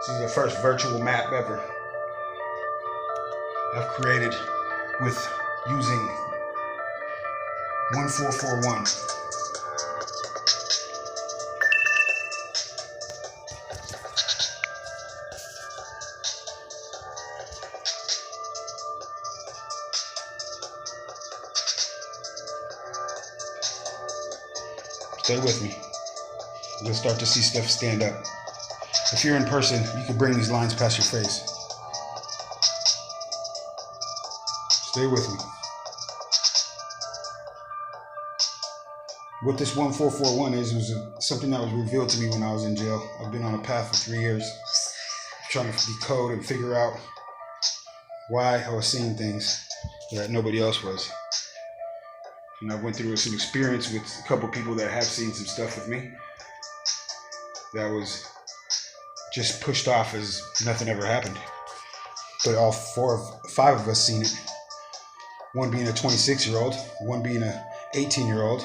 This is the first virtual map ever I've created with using 1441. Stay with me. You'll start to see stuff stand up. If you're in person, you can bring these lines past your face. Stay with me. What this 1441 is was something that was revealed to me when I was in jail. I've been on a path for 3 years, trying to decode and figure out why I was seeing things that nobody else was. And I went through some experience with a couple people that have seen some stuff with me that was just pushed off as nothing ever happened. But all five of us seen it. One being a 26-year-old, one being a 18-year-old,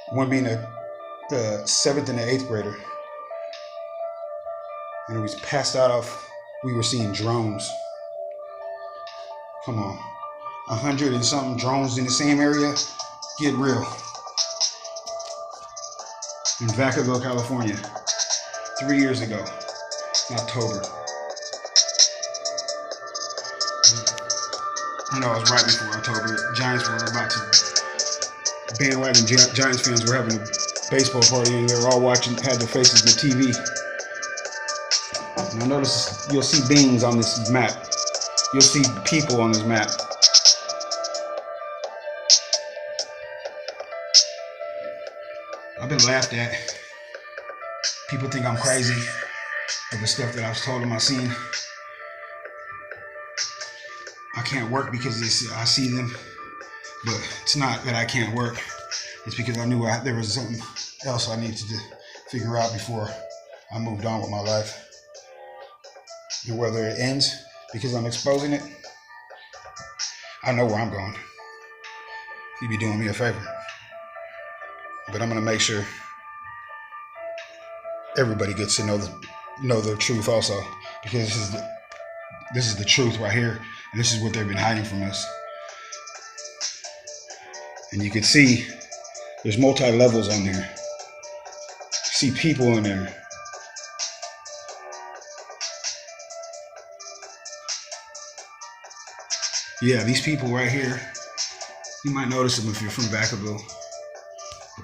one being the 7th and the 8th grader. And it was passed out of, we were seeing drones. Come on. 100 and something drones in the same area? Get real. In Vacaville, California, 3 years ago, in October. I know it was right before October. Giants were about to, bandwagon Giants fans were having a baseball party and they were all watching, had their faces on the TV. And I noticed you'll see beings on this map. You'll see people on this map. I've been laughed at. People think I'm crazy of the stuff that I was told them I seen. I can't work because I see them, but it's not that I can't work. It's because I knew there was something else I needed to figure out before I moved on with my life. And whether it ends because I'm exposing it, I know where I'm going. You'd be doing me a favor. But I'm going to make sure everybody gets to know the truth also, because this is the truth right here, and this is what they've been hiding from us. And you can see there's multi-levels on there. You see people in there. Yeah, these people right here, you might notice them if you're from Vacaville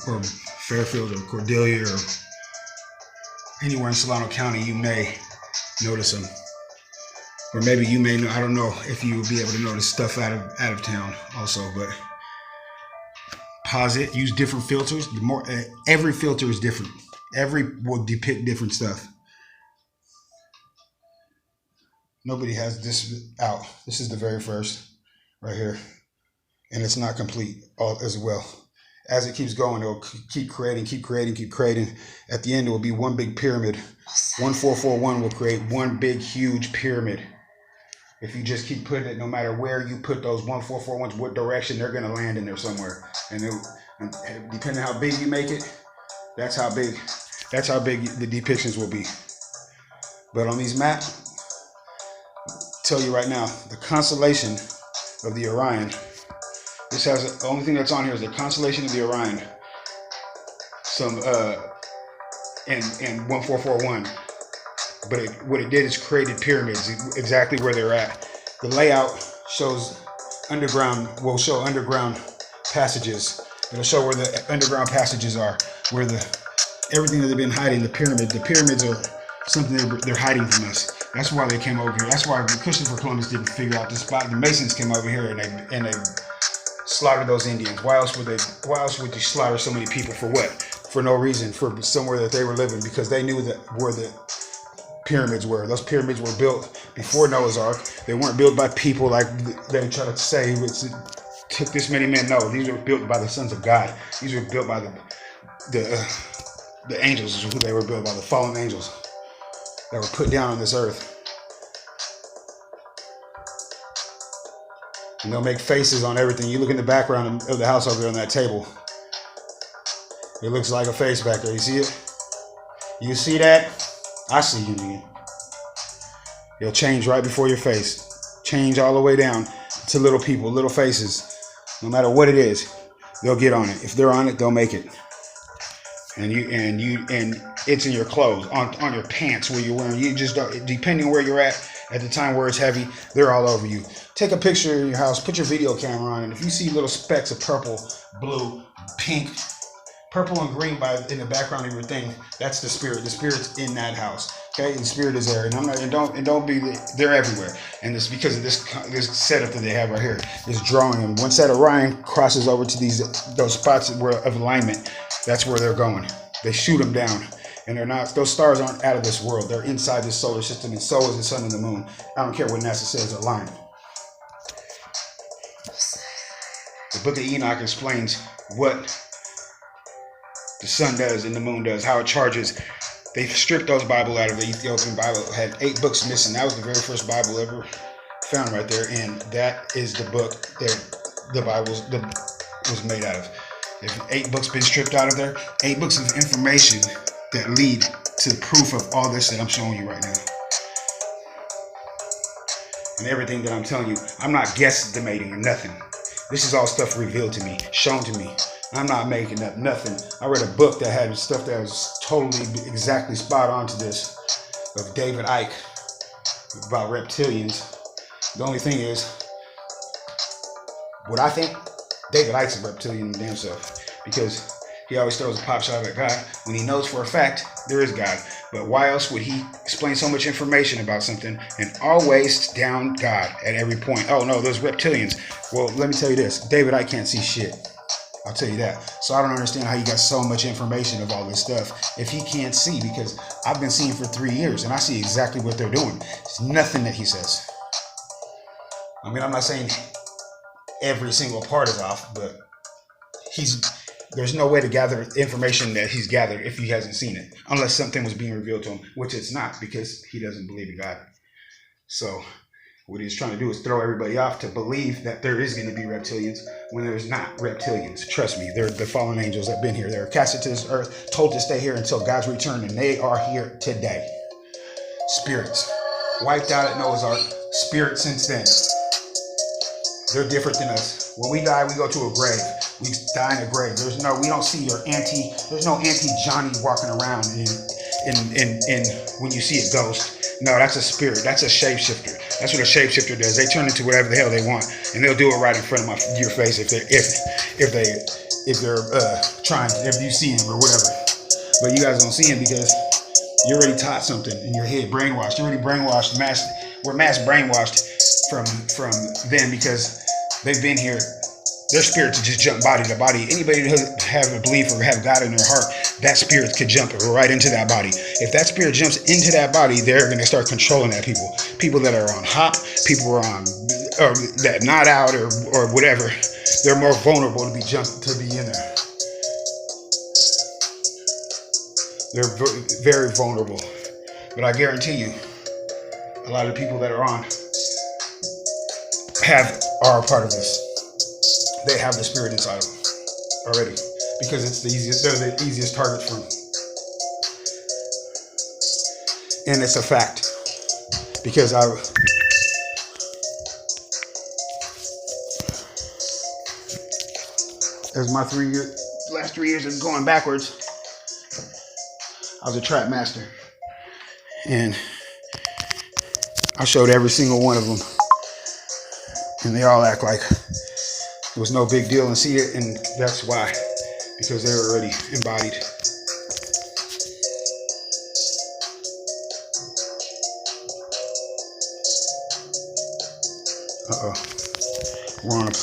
or Fairfield or Cordelia or anywhere in Solano County. You may notice them, or maybe you may know. I don't know if you will be able to notice stuff out of town also. But pause it. Use different filters. Every filter is different. Every will depict different stuff. Nobody has this out. This is the very first right here, and it's not complete as well. As it keeps going, it'll keep creating. At the end, it will be one big pyramid. 1441 will create one big, huge pyramid. If you just keep putting it, no matter where you put those 1441s, what direction they're going to land in there somewhere. And depending on how big you make it, that's how big the depictions will be. But on these maps, tell you right now, the constellation of the Orion. This has the only thing that's on here is the constellation of the Orion. Some and 1441. But what it did is created pyramids exactly where they're at. The layout shows will show underground passages. It'll show where the underground passages are, where everything that they've been hiding. The pyramids are something they're hiding from us. That's why they came over here. That's why Christopher Columbus didn't figure out this spot. The Masons came over here and they slaughtered those Indians. Why else would you slaughter so many people for what? For no reason, for somewhere that they were living, because they knew that where the pyramids were. Those pyramids were built before Noah's Ark. They weren't built by people like they try to say it took this many men. No, these were built by the sons of God. These were built by the angels, is who they were built by, the fallen angels that were put down on this earth. And they'll make faces on everything. You look in the background of the house over there on that table. It looks like a face back there. You see it? You see that? I see you, nigga. They'll change right before your face. Change all the way down to little people, little faces. No matter what it is, they'll get on it. If they're on it, they'll make it. And it's in your clothes, on your pants where you're wearing. You just don't, depending where you're at the time where it's heavy, they're all over you. Take a picture in your house, put your video camera on, and if you see little specks of purple, blue, pink, purple and green in the background of your thing, that's the spirit. The spirit's in that house. Okay, the spirit is there, and don't be. They're everywhere, and it's because of this setup that they have right here. This drawing, and once that Orion crosses over to those spots of alignment, that's where they're going. They shoot them down, and they're not. Those stars aren't out of this world. They're inside this solar system, and so is the sun and the moon. I don't care what NASA says. Aligned. The Book of Enoch explains what the sun does and the moon does, how it charges. They stripped those Bible out of the Ethiopian Bible. It had 8 books missing. That was the very first Bible ever found right there, and that is the book that the Bible was made out of. If 8 books been stripped out of there, 8 books of information that lead to proof of all this that I'm showing you right now. And everything that I'm telling you, I'm not guesstimating or nothing. This is all stuff revealed to me, shown to me. I'm not making up nothing. I read a book that had stuff that was totally exactly spot on to this, of David Icke, about reptilians. The only thing is, what I think, David Icke's a reptilian damn self, because he always throws a pop shot at God when he knows for a fact there is God. But why else would he explain so much information about something and always down God at every point? Oh no, those reptilians. Well, let me tell you this, David Icke can't see shit. I'll tell you that. So I don't understand how you got so much information of all this stuff if he can't see, because I've been seeing for 3 years and I see exactly what they're doing. It's nothing that he says. I mean, I'm not saying every single part is off, but there's no way to gather information that he's gathered if he hasn't seen it, unless something was being revealed to him, which it's not, because he doesn't believe in God. So what he's trying to do is throw everybody off to believe that there is going to be reptilians when there's not reptilians. Trust me, they're the fallen angels that have been here. They're casted to this earth, told to stay here until God's return, and they are here today. Spirits. Wiped out at Noah's Ark. Spirits since then. They're different than us. When we die, we go to a grave. We die in a grave. We don't see there's no Auntie Johnny walking around in when you see a ghost. No, that's a spirit. That's a shapeshifter. That's what a shapeshifter does. They turn into whatever the hell they want, and they'll do it right in front of your face if you see him or whatever. But you guys don't see him because you're already taught something in your head, brainwashed. You're already brainwashed. We're mass brainwashed from them because they've been here. Their spirits just jump body to body. Anybody who have a belief or have God in their heart, that spirit could jump right into that body. If that spirit jumps into that body, they're going to start controlling that people. People that are on hop, people who are on or that not out or whatever, they're more vulnerable to be in there. They're very vulnerable. But I guarantee you, a lot of the people that are on are a part of this. They have the spirit inside of them already, because it's the easiest. They're the easiest target for them, and it's a fact. Because as my last 3 years of going backwards, I was a trap master, and I showed every single one of them, and they all act like it was no big deal and see it, and that's why, because they were already embodied. Uh-oh. We're on a